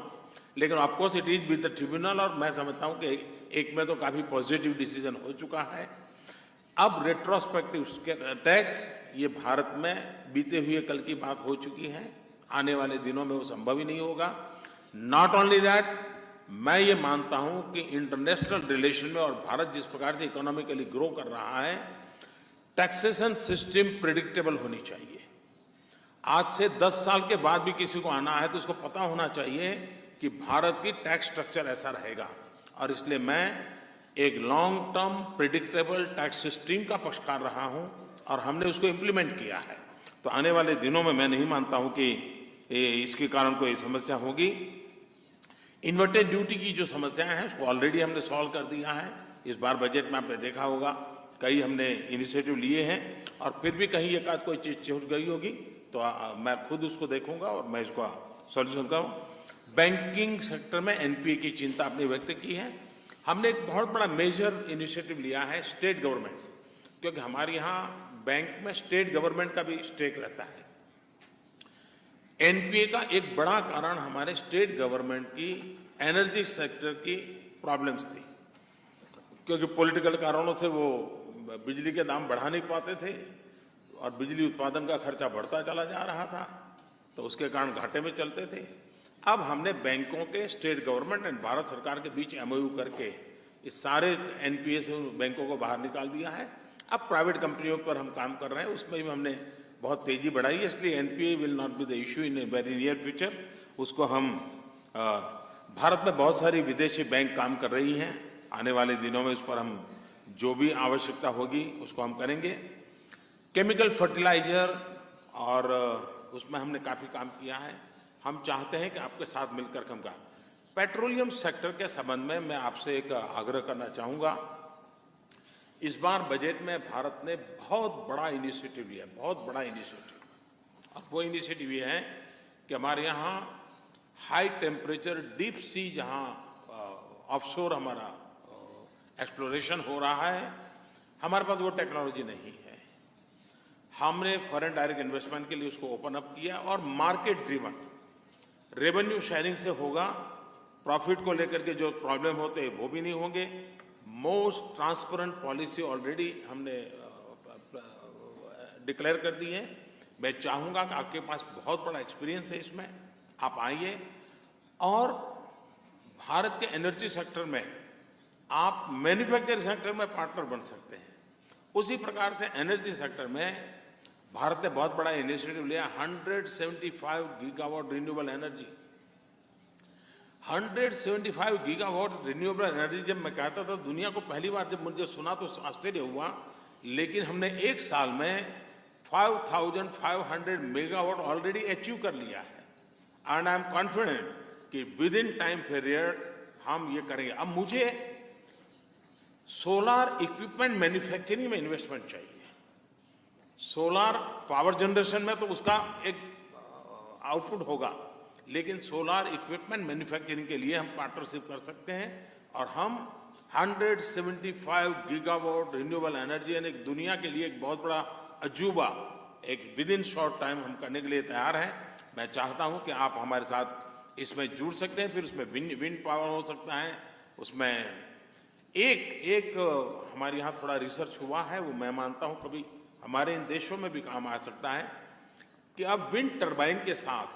लेकिन of course it is with the tribunal, और मैं समझता हूं कि एक में तो काफी पॉजिटिव डिसीजन हो चुका है। अब रेट्रोस्पेक्टिव टैक्स, ये भारत में बीते हुए कल की बात हो चुकी है, आने वाले दिनों में वो संभव ही नहीं होगा। नॉट ओनली दैट, मैं ये मानता हूं कि इंटरनेशनल रिलेशन में और भारत जिस प्रकार से इकोनॉमिकली ग्रो कर रहा है, टैक्सेशन सिस्टम प्रेडिक्टेबल होनी चाहिए। आज से 10 साल के बाद भी किसी को आना है तो उसको पता होना चाहिए कि भारत की टैक्स स्ट्रक्चर ऐसा रहेगा। और इसलिए मैं एक long term predictable tax system का पक्षकार रहा हूं और हमने उसको इम्प्लीमेंट किया है। तो आने वाले दिनों में मैं नहीं मानता हूं कि इसके कारण कोई समस्या होगी। इन्वर्टेड ड्यूटी की जो समस्याएं हैं उसको ऑलरेडी हमने सॉल्व कर दिया है। इस बार बजट में आपने देखा होगा कई हमने इनिशिएटिव लिए हैं, और फिर भी कहीं एक आध कोई चीज छूट गई होगी तो मैं खुद उसको देखूंगा और मैं इसको सॉल्यूशन करूँ। बैंकिंग सेक्टर में NPA की चिंता आपने व्यक्त की है। हमने एक बहुत बड़ा मेजर इनिशिएटिव लिया है स्टेट गवर्नमेंट, क्योंकि हमारे यहाँ बैंक में स्टेट गवर्नमेंट का भी स्टेक रहता है। NPA का एक बड़ा कारण हमारे स्टेट गवर्नमेंट की एनर्जी सेक्टर की प्रॉब्लम्स थी, क्योंकि पॉलिटिकल कारणों से वो बिजली के दाम बढ़ा नहीं पाते थे और बिजली उत्पादन का खर्चा बढ़ता चला जा रहा था, तो उसके कारण घाटे में चलते थे। अब हमने बैंकों के, स्टेट गवर्नमेंट एंड भारत सरकार के बीच MOU करके इस सारे NPA से बैंकों को बाहर निकाल दिया है। अब प्राइवेट कंपनियों पर हम काम कर रहे हैं, उसमें भी हमने बहुत तेजी बढ़ाई है। इसलिए NPA will not be the issue in a very near future. उसको हम भारत में बहुत सारी विदेशी बैंक काम कर रही हैं, आने वाले दिनों में उस पर हम जो भी आवश्यकता होगी उसको हम करेंगे। केमिकल फर्टिलाइजर और उसमें हमने काफ़ी काम किया है। हम चाहते हैं कि आपके साथ मिलकर हम पेट्रोलियम सेक्टर के संबंध में मैं आपसे एक आग्रह करना चाहूंगा। इस बार बजट में भारत ने बहुत बड़ा इनिशिएटिव लिया, बहुत बड़ा इनिशिएटिव। और वो इनिशिएटिव ये है कि हमारे यहाँ हाई टेम्परेचर डीप सी जहाँ ऑफशोर हमारा एक्सप्लोरेशन हो रहा है, हमारे पास वो टेक्नोलॉजी नहीं है। हमने फॉरेन डायरेक्ट इन्वेस्टमेंट के लिए उसको ओपन अप किया और मार्केट ड्रिवन रेवेन्यू शेयरिंग से होगा। प्रॉफिट को लेकर के जो प्रॉब्लम होते हैं वो भी नहीं होंगे। मोस्ट ट्रांसपेरेंट पॉलिसी ऑलरेडी हमने डिक्लेयर कर दी है। मैं चाहूंगा कि आपके पास बहुत बड़ा एक्सपीरियंस है इसमें, आप आइए और भारत के एनर्जी सेक्टर में आप मैन्युफैक्चरिंग सेक्टर में पार्टनर बन सकते हैं। उसी प्रकार से एनर्जी सेक्टर में भारत ने बहुत बड़ा इनिशिएटिव लिया, 175 gigawatt renewable energy. 175 gigawatt renewable energy जब मैं कहता था दुनिया को, पहली बार जब मुझे सुना तो आश्चर्य हुआ, लेकिन हमने एक साल में 5500 मेगावाट ऑलरेडी अचीव कर लिया है। एंड आई एम कॉन्फिडेंट कि विद इन टाइम पीरियड हम ये करेंगे। अब मुझे सोलार इक्विपमेंट मैन्युफैक्चरिंग में इन्वेस्टमेंट चाहिए। सोलार पावर जनरेशन में तो उसका एक आउटपुट होगा, लेकिन सोलार इक्विपमेंट मैन्युफैक्चरिंग के लिए हम पार्टनरशिप कर सकते हैं और हम 175 गीगावाट रिन्यूएबल एनर्जी यानी दुनिया के लिए एक बहुत बड़ा अजूबा एक विद इन शॉर्ट टाइम हम करने के लिए तैयार हैं। मैं चाहता हूं कि आप हमारे साथ इसमें जुड़ सकते हैं। फिर उसमें विंड पावर हो सकता है, उसमें एक हमारे यहाँ थोड़ा रिसर्च हुआ है, वो मैं मानता हूँ कभी हमारे इन देशों में भी काम आ सकता है कि अब विंड टरबाइन के साथ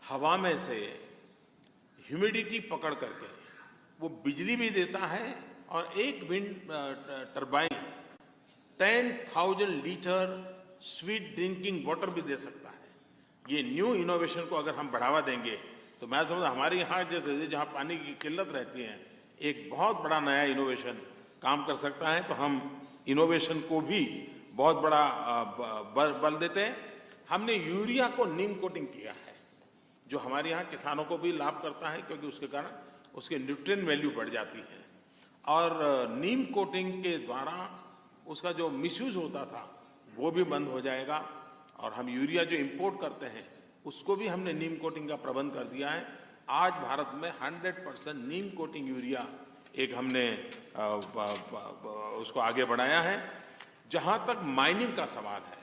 हवा में से ह्यूमिडिटी पकड़ करके वो बिजली भी देता है और एक wind turbine 10,000 litre sweet drinking water भी दे सकता है। ये न्यू इनोवेशन को अगर हम बढ़ावा देंगे तो मैं समझता हमारे यहाँ जैसे जहाँ पानी की किल्लत रहती है, एक बहुत बड़ा नया इनोवेशन काम कर सकता है। तो हम इनोवेशन को भी बहुत बड़ा बल देते हैं। हमने यूरिया को नीम कोटिंग किया है, जो हमारे यहाँ किसानों को भी लाभ करता है, क्योंकि उसके कारण उसके न्यूट्रिएंट वैल्यू बढ़ जाती है। और नीम कोटिंग के द्वारा उसका जो मिसयूज होता था वो भी बंद हो जाएगा। और हम यूरिया जो इंपोर्ट करते हैं उसको भी हमने नीम कोटिंग का प्रबंध कर दिया है। आज भारत में 100% नीम कोटिंग यूरिया एक हमने उसको आगे बढ़ाया है। जहाँ तक माइनिंग का सवाल है,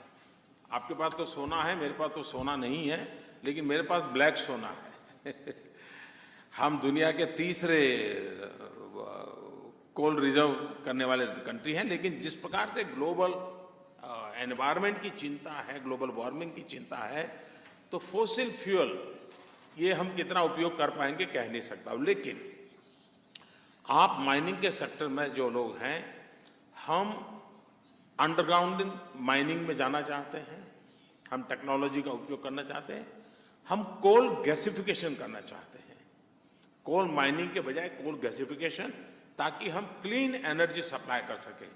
आपके पास तो सोना है, मेरे पास तो सोना नहीं है, लेकिन मेरे पास ब्लैक सोना है। हम दुनिया के तीसरे कोल रिजर्व करने वाले कंट्री हैं, लेकिन जिस प्रकार से ग्लोबल एनवायरनमेंट की चिंता है, ग्लोबल वार्मिंग की चिंता है, तो फोसिल फ्यूल ये हम कितना उपयोग कर पाएंगे कह नहीं सकता। लेकिन आप माइनिंग के सेक्टर में जो लोग हैं, हम अंडरग्राउंड माइनिंग में जाना चाहते हैं, हम टेक्नोलॉजी का उपयोग करना चाहते हैं, हम कोल गैसिफिकेशन करना चाहते हैं। कोल माइनिंग के बजाय कोल गैसिफिकेशन, ताकि हम क्लीन एनर्जी सप्लाई कर सकें।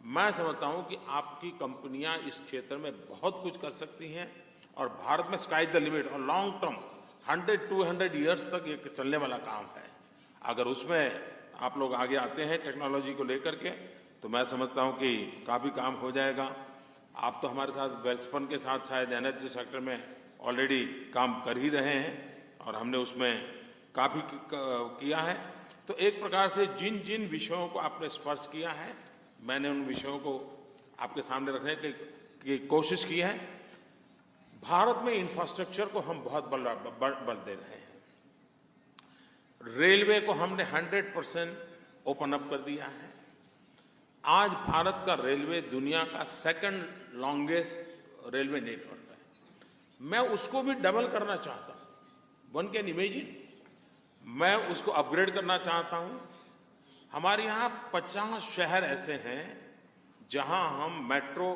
मैं समझता हूं कि आपकी कंपनियां इस क्षेत्र में बहुत कुछ कर सकती हैं और भारत में स्काई द लिमिट और लॉन्ग टर्म 100-200 ईयर्स तक ये चलने वाला काम है। अगर उसमें आप लोग आगे आते हैं टेक्नोलॉजी को लेकर के, तो मैं समझता हूं कि काफ़ी काम हो जाएगा। आप तो हमारे साथ वेल्सपन के साथ शायद एनर्जी सेक्टर में ऑलरेडी काम कर ही रहे हैं और हमने उसमें काफ़ी किया है। तो एक प्रकार से जिन जिन विषयों को आपने स्पर्श किया है, मैंने उन विषयों को आपके सामने रखने की कोशिश की है। भारत में इंफ्रास्ट्रक्चर को हम बहुत बल दे रहे हैं। रेलवे को हमने 100% ओपन अप कर दिया है। आज भारत का रेलवे दुनिया का सेकंड लॉन्गेस्ट रेलवे नेटवर्क है। मैं उसको भी डबल करना चाहता हूं। वन कैन इमेजिन, मैं उसको अपग्रेड करना चाहता हूं। हमारे यहाँ 50 शहर ऐसे हैं जहां हम मेट्रो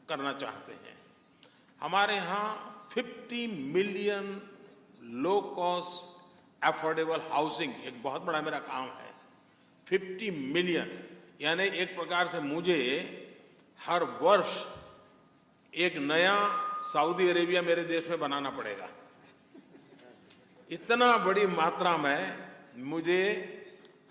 करना चाहते हैं। हमारे यहाँ 50 million low cost affordable housing एक बहुत बड़ा मेरा काम है। 50 मिलियन यानी एक प्रकार से मुझे हर वर्ष एक नया सऊदी अरेबिया मेरे देश में बनाना पड़ेगा। इतना बड़ी मात्रा में मुझे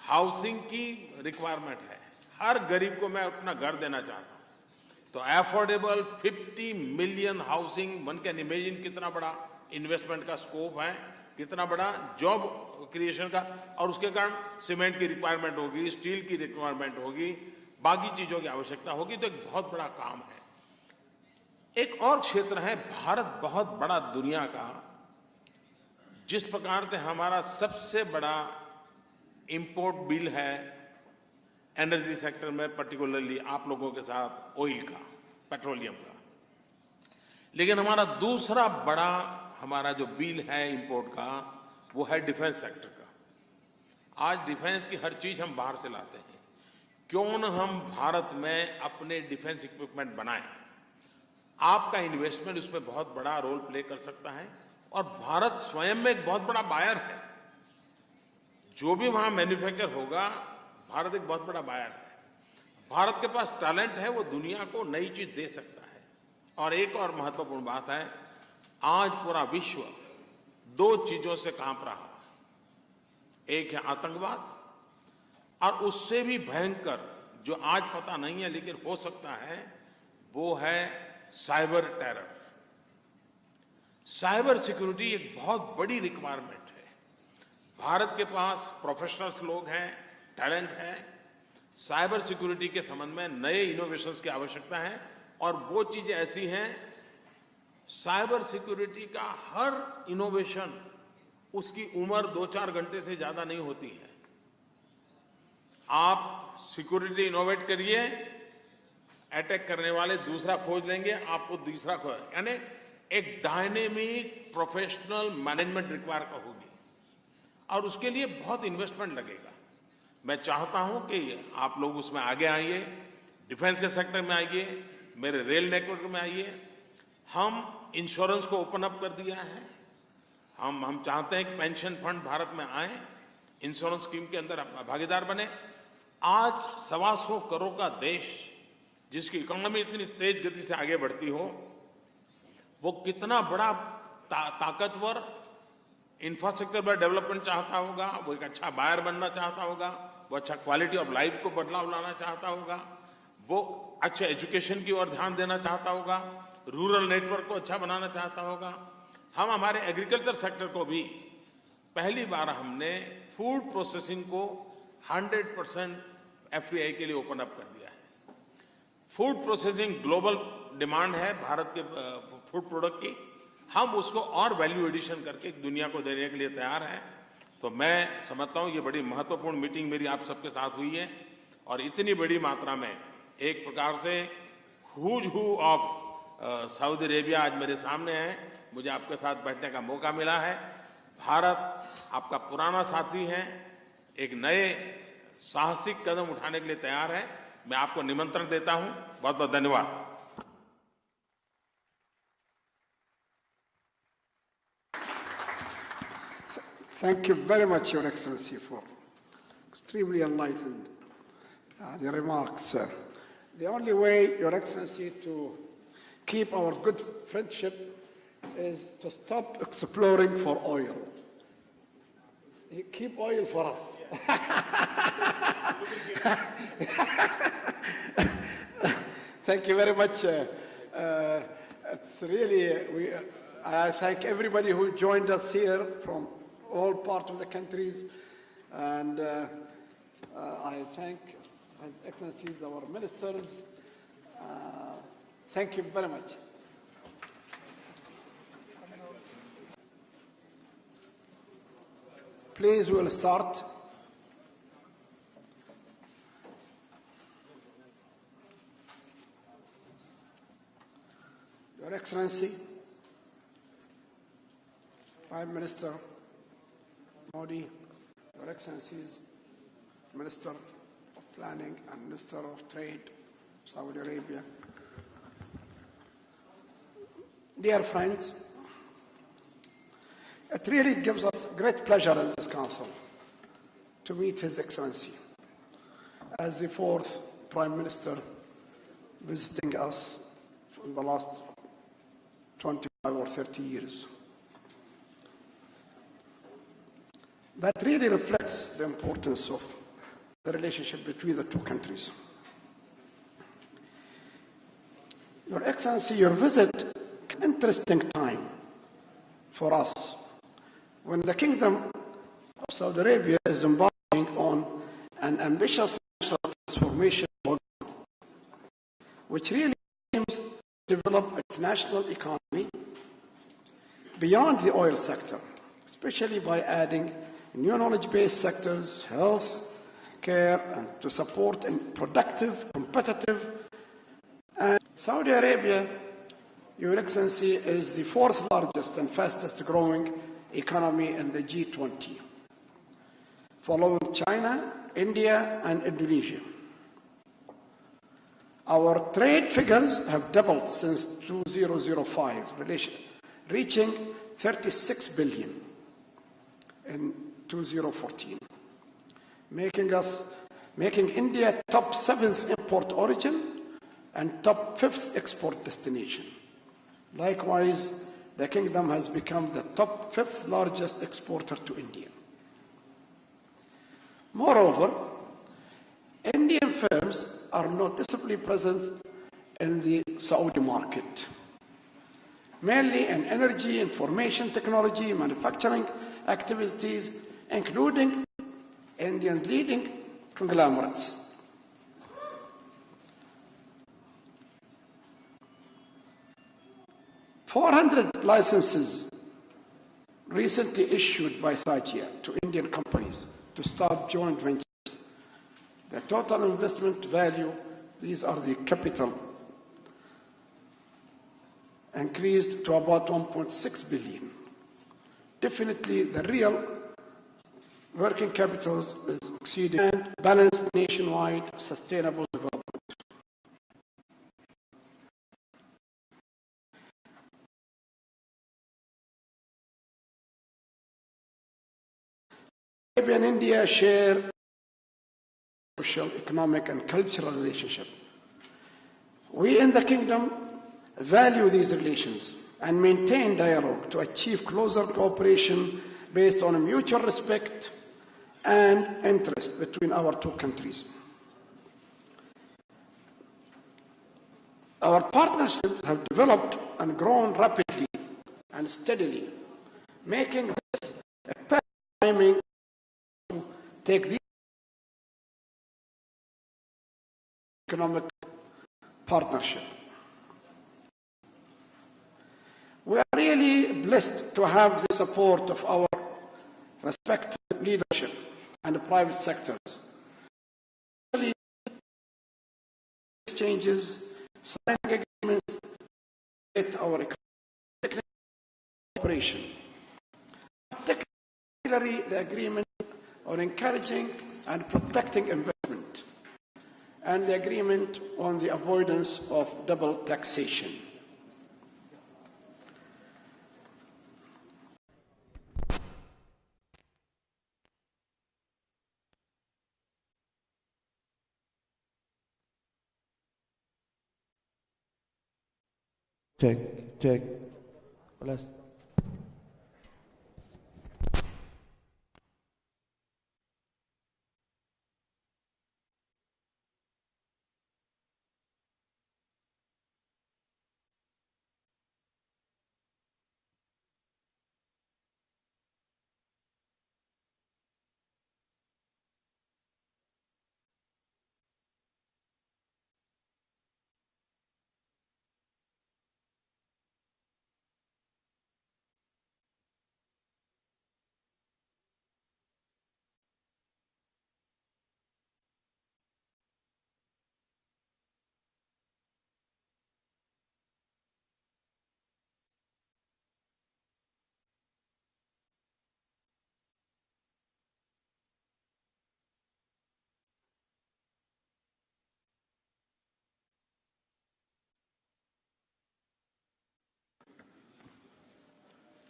हाउसिंग की रिक्वायरमेंट है। हर गरीब को मैं अपना घर देना चाहता हूं। तो affordable 50 million housing, one can imagine कितना बड़ा इन्वेस्टमेंट का स्कोप है, कितना बड़ा जॉब क्रिएशन का। और उसके कारण सीमेंट की रिक्वायरमेंट होगी, स्टील की रिक्वायरमेंट होगी, बाकी चीजों की आवश्यकता होगी। तो एक बहुत बड़ा काम है। एक और क्षेत्र है, भारत बहुत बड़ा दुनिया का, जिस प्रकार से हमारा सबसे बड़ा इंपोर्ट बिल है एनर्जी सेक्टर में, पर्टिकुलरली आप लोगों के साथ ऑयल का, पेट्रोलियम का। लेकिन हमारा दूसरा बड़ा हमारा जो बिल है इंपोर्ट का, वो है डिफेंस सेक्टर का। आज डिफेंस की हर चीज हम बाहर से लाते हैं। क्यों न हम भारत में अपने डिफेंस इक्विपमेंट बनाएं। आपका इन्वेस्टमेंट उसमें बहुत बड़ा रोल प्ले कर सकता है। और भारत स्वयं में एक बहुत बड़ा बायर है। जो भी वहां मैन्युफैक्चर होगा, भारत एक बहुत बड़ा बायर है। भारत के पास टैलेंट है, वो दुनिया को नई चीज दे सकता है। और एक और महत्वपूर्ण बात है, आज पूरा विश्व दो चीजों से कांप रहा है। एक है आतंकवाद, और उससे भी भयंकर, जो आज पता नहीं है लेकिन हो सकता है, वो है साइबर टेरर। साइबर सिक्योरिटी एक बहुत बड़ी रिक्वायरमेंट है। भारत के पास प्रोफेशनल्स लोग हैं, टैलेंट है। साइबर सिक्योरिटी के संबंध में नए इनोवेशंस की आवश्यकता है। और वो चीजें ऐसी हैं, साइबर सिक्योरिटी का हर इनोवेशन, उसकी उम्र 2-4 घंटे से ज्यादा नहीं होती है। आप सिक्योरिटी इनोवेट करिए, अटैक करने वाले दूसरा खोज लेंगे, आपको दूसरा खोज, यानी एक डायनेमिक प्रोफेशनल मैनेजमेंट रिक्वायर होगी। और उसके लिए बहुत इन्वेस्टमेंट लगेगा। मैं चाहता हूं कि आप लोग उसमें आगे आइए, डिफेंस के सेक्टर में आइए, मेरे रेल नेटवर्क में आइए। हम इंश्योरेंस को ओपन अप कर दिया है। हम चाहते हैं कि पेंशन फंड भारत में आए, इंश्योरेंस स्कीम के अंदर भागीदार बने। आज 125 करोड़ का देश, जिसकी इकोनॉमी इतनी तेज गति से आगे बढ़ती हो, वो कितना बड़ा ताकतवर इंफ्रास्ट्रक्चर पर डेवलपमेंट चाहता होगा, वो एक अच्छा बायर बनना चाहता होगा, वो अच्छा क्वालिटी ऑफ लाइफ को बदलाव लाना चाहता होगा, वो अच्छे एजुकेशन की ओर ध्यान देना चाहता होगा, रूरल नेटवर्क को अच्छा बनाना चाहता होगा। हम हमारे एग्रीकल्चर सेक्टर को भी पहली बार हमने फूड प्रोसेसिंग को 100% FDI के लिए ओपन अप कर दिया है। फूड प्रोसेसिंग ग्लोबल डिमांड है भारत के फूड प्रोडक्ट की। हम उसको और वैल्यू एडिशन करके दुनिया को देने के लिए तैयार हैं। तो मैं समझता हूँ ये बड़ी महत्वपूर्ण मीटिंग मेरी आप सबके साथ हुई है। और इतनी बड़ी मात्रा में एक प्रकार से who's who of Saudi Arabia आज मेरे सामने है। मुझे आपके साथ बैठने का मौका मिला है। भारत आपका पुराना साथी है, एक नए साहसिक कदम उठाने के लिए तैयार है। मैं आपको निमंत्रण देता हूं। बहुत बहुत धन्यवाद। Thank you very much, Your Excellency, for extremely enlightened the remarks, sir. The only way, Your Excellency, to keep our good friendship is to stop exploring for oil. You keep oil for us. Thank you very much. It's really, I thank everybody who joined us here from all parts of the countries, and I thank His Excellencies, our ministers. Thank you very much. Please, we will start. Your Excellency, Prime Minister Modi, Your Excellencies, Minister of Planning and Minister of Trade, Saudi Arabia. Dear friends, it really gives us great pleasure in this Council to meet His Excellency as the fourth Prime Minister visiting us in the last 25 or 30 years. that really reflects the importance of the relationship between the two countries. Your Excellency, your visit is an interesting time for us when the Kingdom of Saudi Arabia is embarking on an ambitious national transformation program, which really aims to develop its national economy beyond the oil sector, especially by adding new knowledge-based sectors, health, care, and to support a productive, competitive. And Saudi Arabia, Your Excellency, is the fourth largest and fastest growing economy in the G20, following China, India, and Indonesia. Our trade figures have doubled since 2005, reaching 36 billion in 2014, making India top 7th import origin and top 5th export destination. Likewise, the Kingdom has become the top 5th largest exporter to India. Moreover, Indian firms are noticeably present in the Saudi market, mainly in energy, information technology, manufacturing activities, including Indian leading conglomerates. $400 licenses recently issued by SAGIA to Indian companies to start joint ventures. The total investment value, these are the capital, increased to about 1.6 billion. Definitely the real working capital is exceeding and balanced nationwide sustainable development. Arabia and India share social, economic, and cultural relationship. We in the Kingdom value these relations and maintain dialogue to achieve closer cooperation based on a mutual respect and interest between our two countries. Our partnerships have developed and grown rapidly and steadily, making this a perfect timing to take the economic partnership. We are really blessed to have the support of our respected leadership and the private sectors. Exchanges, signing agreements with our economic cooperation, particularly the agreement on encouraging and protecting investment, and the agreement on the avoidance of double taxation. Check. Plus.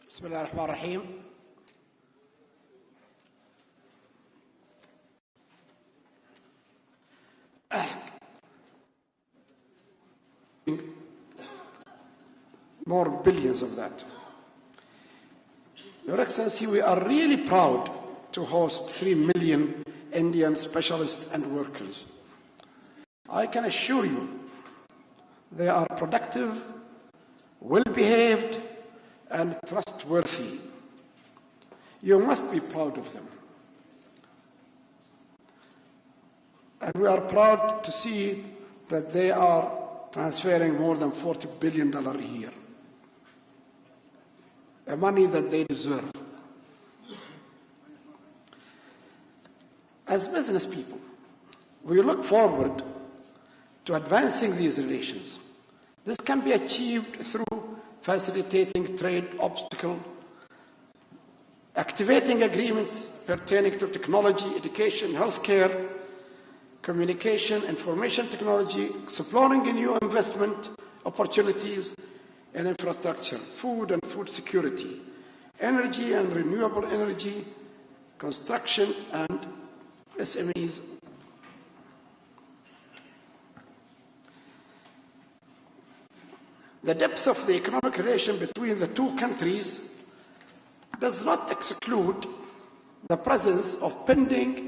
بسم الله الرحمن الرحيم. More billions of that. Your Excellency, we are really proud to to host 3 million Indian specialists and workers. I can assure you they are productive, well-behaved, and trustworthy. You must be proud of them. And we are proud to see that they are transferring more than $40 billion a year, a money that they deserve. As business people, we look forward to advancing these relations. This can be achieved through facilitating trade obstacles, activating agreements pertaining to technology, education, healthcare, communication, information technology, exploring new investment opportunities in infrastructure, food and food security, energy and renewable energy, construction, and SMEs. The depth of the economic relation between the two countries does not exclude the presence of pending